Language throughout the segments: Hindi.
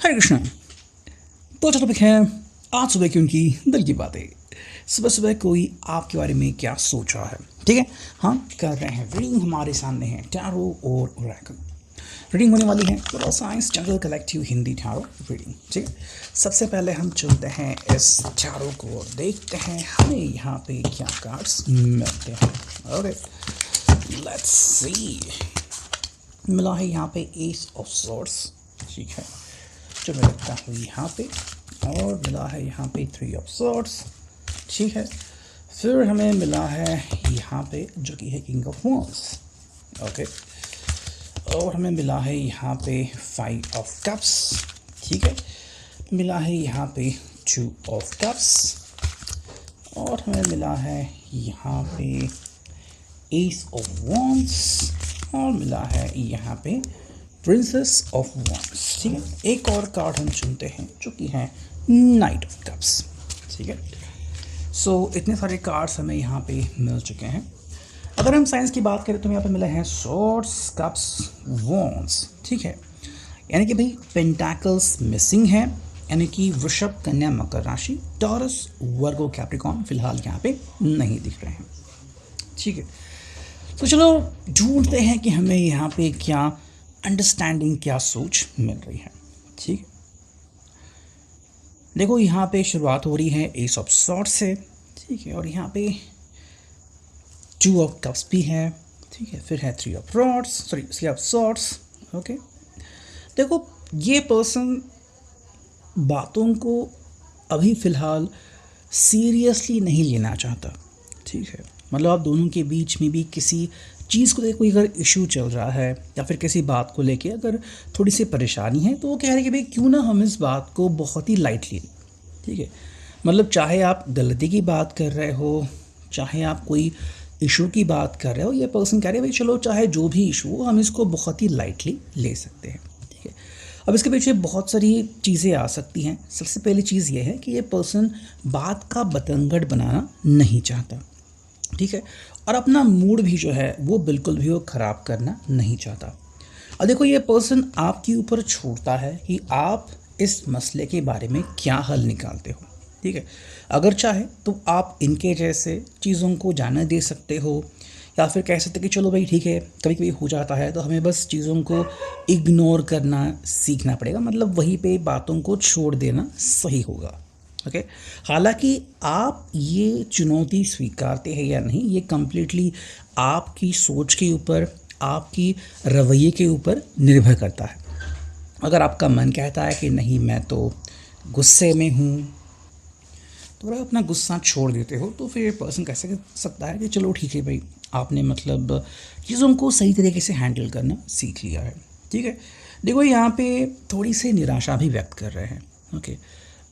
हरे कृष्ण। तो टॉपिक है आज सुबह की उनकी दिल की बातें। सुबह सुबह कोई आपके बारे में क्या सोच रहा है, ठीक है। हम कर रहे हैं रीडिंग, हमारे सामने है टैरो और ओरेकल। रीडिंग होने वाली है पूरा science general collective Hindi tarot reading, ठीक है। सबसे पहले हम चलते हैं इस टैरो को और देखते हैं हमें यहाँ पे क्या कार्ड्स मिलते हैं। Okay, let's see. मिला है यहाँ पे एस ऑफ सॉर्ड्स, ठीक है, जो मैं रखता हूँ यहाँ पे, और मिला है यहाँ पे थ्री ऑफ सॉर्ड्स, ठीक है। फिर हमें मिला है यहाँ पे जो कि है किंग ऑफ वॉन्ड्स, ओके। और हमें मिला है यहाँ पे फाइव ऑफ कप्स, ठीक है। मिला है यहाँ पे टू ऑफ कप्स, और हमें मिला है यहाँ पे एस ऑफ वॉन्ड्स, और मिला है यहाँ पे प्रिंसेस ऑफ वॉन्ड्स, ठीक है। एक और कार्ड हम चुनते हैं जो कि है नाइट ऑफ कप्स, ठीक है। सो इतने सारे कार्ड्स हमें यहाँ पे मिल चुके हैं। अगर हम साइंस की बात करें तो यहाँ पे मिले हैं सॉर्ड्स, कप्स, वॉन्ड्स, ठीक है। यानी कि भाई पेंटाकल्स मिसिंग है, यानी कि वृषभ, कन्या, मकर राशि, टॉरस, वर्गो, कैप्रिकॉर्न फिलहाल यहाँ पे नहीं दिख रहे हैं, ठीक है। तो चलो ढूंढते हैं कि हमें यहाँ पे क्या अंडरस्टैंडिंग, क्या सोच मिल रही है, ठीक है। देखो यहाँ पे शुरुआत हो रही है एस ऑफ सॉर्ड्स से, ठीक है, और यहाँ पे टू ऑफ कप्स भी है, ठीक है। फिर है three of rods, sorry three of swords, okay. देखो ये पर्सन बातों को अभी फ़िलहाल सीरियसली नहीं लेना चाहता, ठीक है। मतलब आप दोनों के बीच में भी किसी चीज़ को लेकर कोई अगर इशू चल रहा है या फिर किसी बात को लेके अगर थोड़ी सी परेशानी है, तो वो कह रहे हैं कि भाई क्यों ना हम इस बात को बहुत ही लाइटली लें, ठीक है। मतलब चाहे आप गलती की बात कर रहे हो, चाहे आप कोई इशू की बात कर रहे हो, ये पर्सन कह रहे हैं भाई चलो चाहे जो भी इशू हो हम इसको बहुत ही लाइटली ले सकते हैं, ठीक है। अब इसके पीछे बहुत सारी चीज़ें आ सकती हैं। सबसे पहली चीज़ ये है कि ये पर्सन बात का बतंगड़ बनाना नहीं चाहता, ठीक है, और अपना मूड भी जो है वो बिल्कुल भी वो ख़राब करना नहीं चाहता। और देखो ये पर्सन आपके ऊपर छोड़ता है कि आप इस मसले के बारे में क्या हल निकालते हो, ठीक है। अगर चाहे तो आप इनके जैसे चीज़ों को जाने दे सकते हो, या फिर कह सकते कि चलो भाई ठीक है, कभी कभी हो जाता है तो हमें बस चीज़ों को इग्नोर करना सीखना पड़ेगा, मतलब वहीं पे बातों को छोड़ देना सही होगा, ओके। हालांकि आप ये चुनौती स्वीकारते हैं या नहीं, ये कम्प्लीटली आपकी सोच के ऊपर, आपकी रवैये के ऊपर निर्भर करता है। अगर आपका मन कहता है कि नहीं मैं तो गुस्से में हूँ, तो अगर अपना गुस्सा छोड़ देते हो तो फिर पर्सन कैसे कर सकता है कि चलो ठीक है भाई, आपने मतलब चीज़ों को सही तरीके से हैंडल करना सीख लिया है, ठीक है। देखो यहाँ पे थोड़ी सी निराशा भी व्यक्त कर रहे हैं, ओके।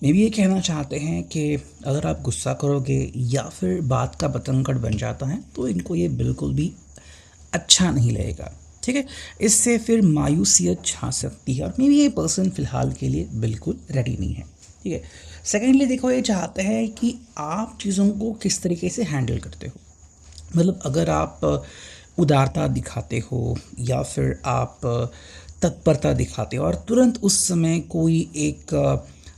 मे भी ये कहना चाहते हैं कि अगर आप गुस्सा करोगे या फिर बात का बतंगड़ बन जाता है तो इनको ये बिल्कुल भी अच्छा नहीं लगेगा, ठीक है। इससे फिर मायूसियत छा सकती है, और मे भी ये पर्सन फ़िलहाल के लिए बिल्कुल रेडी नहीं है, ठीक है। सेकेंडली देखो ये चाहते हैं कि आप चीज़ों को किस तरीके से हैंडल करते हो। मतलब अगर आप उदारता दिखाते हो या फिर आप तत्परता दिखाते हो और तुरंत उस समय कोई एक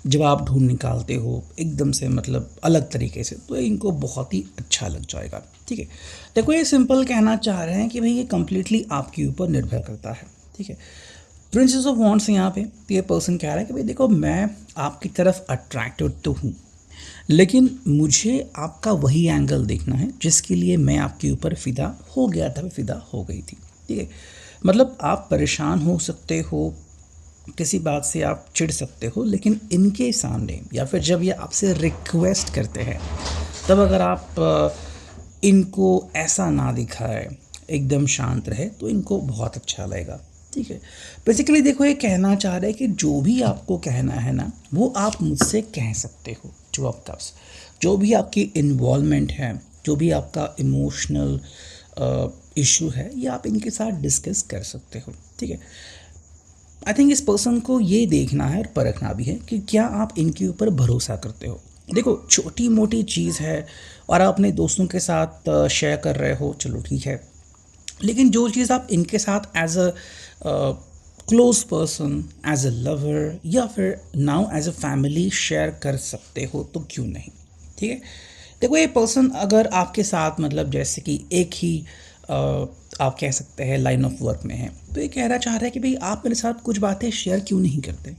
जवाब ढूंढ निकालते हो एकदम से, मतलब अलग तरीके से, तो इनको बहुत ही अच्छा लग जाएगा, ठीक है। देखो ये सिंपल कहना चाह रहे हैं कि भाई ये कम्प्लीटली आपके ऊपर निर्भर करता है, ठीक है। प्रिंसेस ऑफ वॉन्ड्स यहाँ पे ये पर्सन कह रहा है कि भाई देखो मैं आपकी तरफ अट्रैक्टेड तो हूँ, लेकिन मुझे आपका वही एंगल देखना है जिसके लिए मैं आपके ऊपर फ़िदा हो गया था, फ़िदा हो गई थी, ठीक है। मतलब आप परेशान हो सकते हो, किसी बात से आप चिढ़ सकते हो, लेकिन इनके सामने या फिर जब ये आपसे रिक्वेस्ट करते हैं तब अगर आप इनको ऐसा ना दिखाए, एकदम शांत रहे, तो इनको बहुत अच्छा लगेगा, ठीक है। बेसिकली देखो ये कहना चाह रहे हैं कि जो भी आपको कहना है ना वो आप मुझसे कह सकते हो। टू ऑफ कप्स, जो भी आपकी इन्वॉल्वमेंट है, जो भी आपका इमोशनल इशू है, ये आप इनके साथ डिस्कस कर सकते हो, ठीक है। आई थिंक इस पर्सन को ये देखना है और परखना भी है कि क्या आप इनके ऊपर भरोसा करते हो। देखो छोटी मोटी चीज़ है और आप अपने दोस्तों के साथ शेयर कर रहे हो, चलो ठीक है, लेकिन जो चीज़ आप इनके साथ as a close person, as a lover या फिर now as a family share कर सकते हो तो क्यों नहीं। ठीक है, देखो ये पर्सन अगर आपके साथ मतलब जैसे कि एक ही अ, आप कह सकते हैं लाइन ऑफ वर्क में है, तो ये कहना चाह रहा है कि भाई आप मेरे साथ कुछ बातें शेयर क्यों नहीं करते।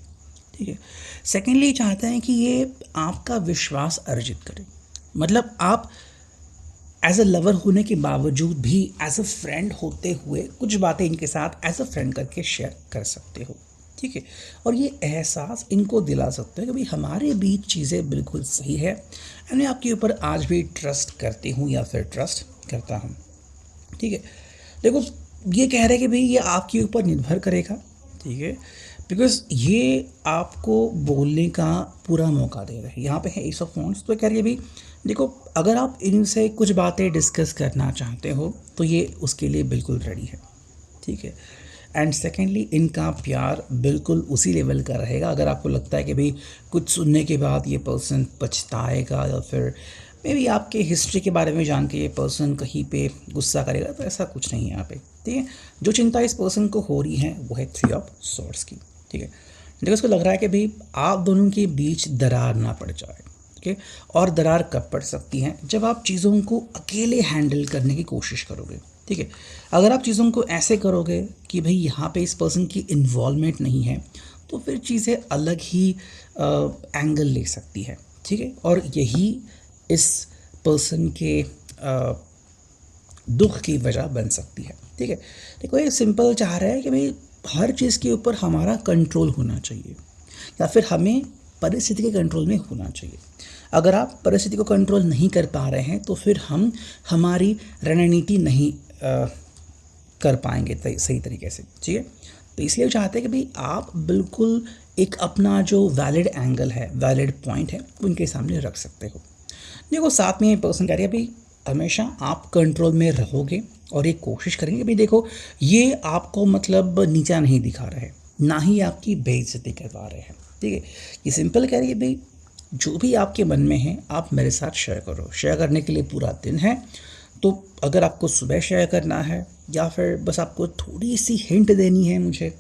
ठीक है, सेकेंडली चाहता है कि ये आपका विश्वास अर्जित करे, मतलब आप एज अ लवर होने के बावजूद भी एज अ फ्रेंड होते हुए कुछ बातें इनके साथ एज अ फ्रेंड करके शेयर कर सकते हो। ठीक है, और ये एहसास इनको दिला सकते हो कि भाई हमारे बीच चीज़ें बिल्कुल सही है, एंड मैं आपके ऊपर आज भी ट्रस्ट करती हूँ या फिर ट्रस्ट करता हूँ। ठीक है, देखो ये कह रहे हैं कि भाई ये आपके ऊपर निर्भर करेगा। ठीक है, बिकॉज ये आपको बोलने का पूरा मौका दे रहे हैं। यहाँ पे है एस ऑफ वॉन्ड्स, तो कह रही है भाई देखो अगर आप इनसे कुछ बातें डिस्कस करना चाहते हो तो ये उसके लिए बिल्कुल रेडी है। ठीक है, एंड सेकेंडली इनका प्यार बिल्कुल उसी लेवल का रहेगा। अगर आपको लगता है कि भाई कुछ सुनने के बाद ये पर्सन पछताएगा या फिर मे बी आपके हिस्ट्री के बारे में जान के ये पर्सन कहीं पे गुस्सा करेगा, तो ऐसा कुछ नहीं है यहाँ पे। ठीक है, जो चिंता इस पर्सन को हो रही है वो है 3 ऑफ सॉर्ड्स की। ठीक है, देखो उसको लग रहा है कि भाई आप दोनों के बीच दरार ना पड़ जाए। ठीक है, और दरार कब पड़ सकती है, जब आप चीज़ों को अकेले हैंडल करने की कोशिश करोगे। ठीक है, अगर आप चीज़ों को ऐसे करोगे कि भाई यहाँ पे इस पर्सन की इन्वॉल्वमेंट नहीं है, तो फिर चीज़ें अलग ही एंगल ले सकती है। ठीक है, और यही इस पर्सन के दुख की वजह बन सकती है। ठीक है, देखो ये सिंपल चाह रहा है कि भाई हर चीज़ के ऊपर हमारा कंट्रोल होना चाहिए, या फिर हमें परिस्थिति के कंट्रोल में होना चाहिए। अगर आप परिस्थिति को कंट्रोल नहीं कर पा रहे हैं तो फिर हम हमारी रणनीति नहीं कर पाएंगे सही तरीके से। ठीक है, तो इसलिए चाहते हैं कि भाई आप बिल्कुल एक अपना जो वैलिड एंगल है, वैलिड पॉइंट है, उनके सामने रख सकते हो। देखो साथ में ये पर्सन कह रही है भाई हमेशा आप कंट्रोल में रहोगे और ये कोशिश करेंगे भाई देखो ये आपको मतलब नीचा नहीं दिखा रहे, ना ही आपकी बेइज्जती करवा रहे हैं। ठीक है, ये सिंपल कह रही है भाई जो भी आपके मन में है आप मेरे साथ शेयर करो। शेयर करने के लिए पूरा दिन है, तो अगर आपको सुबह शेयर करना है या फिर बस आपको थोड़ी सी हिंट देनी है मुझे,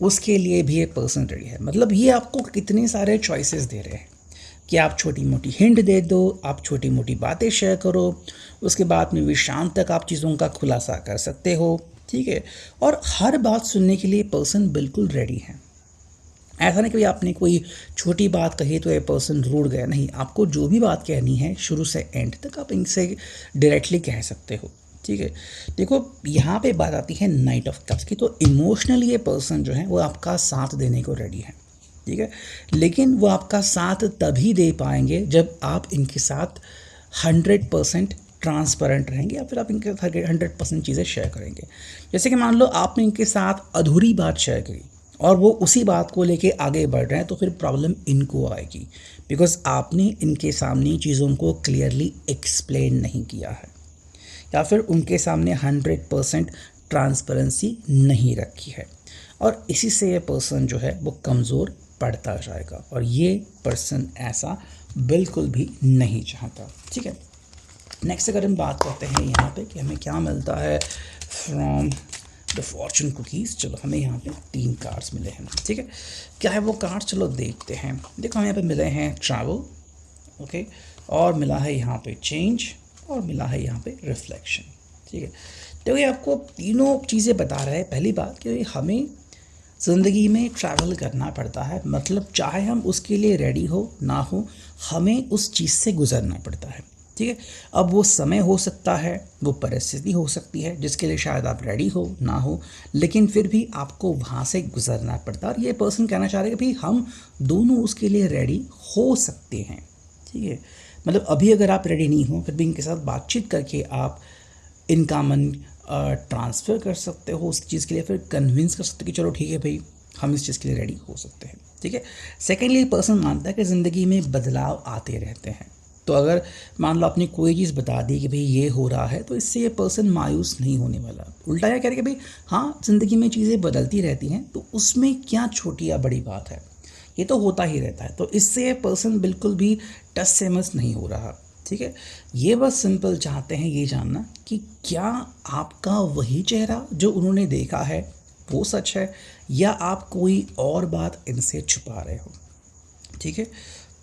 उसके लिए भी ये पर्सन रेडी है। मतलब ये आपको कितने सारे चॉइसेस दे रहे हैं कि आप छोटी मोटी हिंट दे दो, आप छोटी मोटी बातें शेयर करो, उसके बाद में भी शाम तक आप चीज़ों का खुलासा कर सकते हो। ठीक है, और हर बात सुनने के लिए पर्सन बिल्कुल रेडी है। ऐसा नहीं कि आपने कोई छोटी बात कही तो ये पर्सन रूठ गया, नहीं, आपको जो भी बात कहनी है शुरू से एंड तक आप इनसे डायरेक्टली कह सकते हो। ठीक है, देखो यहाँ पे बात आती है नाइट ऑफ कप्स की, तो इमोशनली ये पर्सन जो है वो आपका साथ देने को रेडी है। ठीक है, लेकिन वो आपका साथ तभी दे पाएंगे जब आप इनके साथ 100% ट्रांसपेरेंट रहेंगे, या फिर आप इनके साथ 100% चीज़ें शेयर करेंगे। जैसे कि मान लो आपने इनके साथ अधूरी बात शेयर करी और वो उसी बात को लेके आगे बढ़ रहे हैं, तो फिर प्रॉब्लम इनको आएगी, बिकॉज आपने इनके सामने चीज़ों को क्लियरली एक्सप्लेन नहीं किया है, या फिर उनके सामने 100% ट्रांसपेरेंसी नहीं रखी है, और इसी से ये पर्सन जो है वो कमज़ोर पड़ता जाएगा, और ये पर्सन ऐसा बिल्कुल भी नहीं चाहता। ठीक है, नेक्स्ट अगर हम बात करते हैं यहाँ पे कि हमें क्या मिलता है फ्रॉम द फॉर्चून कुकीज़। चलो हमें यहाँ पे 3 कार्ड्स मिले हैं। ठीक है, क्या है वो कार्ड्स, चलो देखते हैं। देखो हमें यहाँ पे मिले हैं ट्रैवल, ओके, और मिला है यहाँ पे चेंज, और मिला है यहाँ पे रिफ्लेक्शन। ठीक है, देखो ये आपको तीनों चीज़ें बता रहा है। पहली बात कि हमें ज़िंदगी में ट्रैवल करना पड़ता है, मतलब चाहे हम उसके लिए रेडी हो ना हो, हमें उस चीज़ से गुजरना पड़ता है। ठीक है, अब वो समय हो सकता है, वो परिस्थिति हो सकती है जिसके लिए शायद आप रेडी हो ना हो, लेकिन फिर भी आपको वहाँ से गुजरना पड़ता है। और ये पर्सन कहना चाह रहे हैं कि भाई हम दोनों उसके लिए रेडी हो सकते हैं। ठीक है, मतलब अभी अगर आप रेडी नहीं हो, फिर भी इनके साथ बातचीत करके आप इनका मन ट्रांसफ़र कर सकते हो उस चीज़ के लिए, फिर कन्विंस कर सकते हो कि चलो ठीक है भाई हम इस चीज़ के लिए रेडी हो सकते हैं। ठीक है, सेकेंडली पर्सन मानता है कि ज़िंदगी में बदलाव आते रहते हैं, तो अगर मान लो आपने कोई चीज़ बता दी कि भाई ये हो रहा है, तो इससे ये पर्सन मायूस नहीं होने वाला। उल्टा यह कह रहे कि भाई हाँ ज़िंदगी में चीज़ें बदलती रहती हैं, तो उसमें क्या छोटी या बड़ी बात है, ये तो होता ही रहता है। तो इससे ये पर्सन बिल्कुल भी टस से मस नहीं हो रहा। ठीक है, ये बस सिंपल चाहते हैं ये जानना कि क्या आपका वही चेहरा जो उन्होंने देखा है वो सच है या आप कोई और बात इनसे छुपा रहे हो। ठीक है,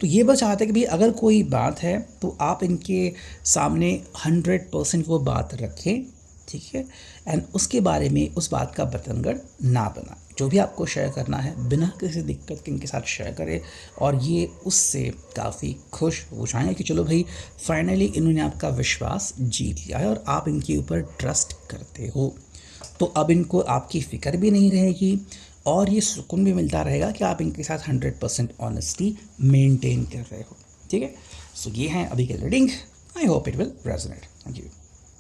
तो ये बस चाहते हैं कि भाई अगर कोई बात है तो आप इनके सामने 100% वो बात रखें। ठीक है, एंड उसके बारे में उस बात का बतंगड़ ना बनाएं। जो भी आपको शेयर करना है बिना किसी दिक्कत के इनके साथ शेयर करें और ये उससे काफ़ी खुश हो जाएंगे कि चलो भाई फाइनली इन्होंने आपका विश्वास जीत लिया है और आप इनके ऊपर ट्रस्ट करते हो। तो अब इनको आपकी फ़िक्र भी नहीं रहेगी और ये सुकून भी मिलता रहेगा कि आप इनके साथ 100% ऑनेस्टी मेंटेन कर रहे हो। ठीक है, सो ये हैं अभी के reading. I hope it will resonate. Thank you.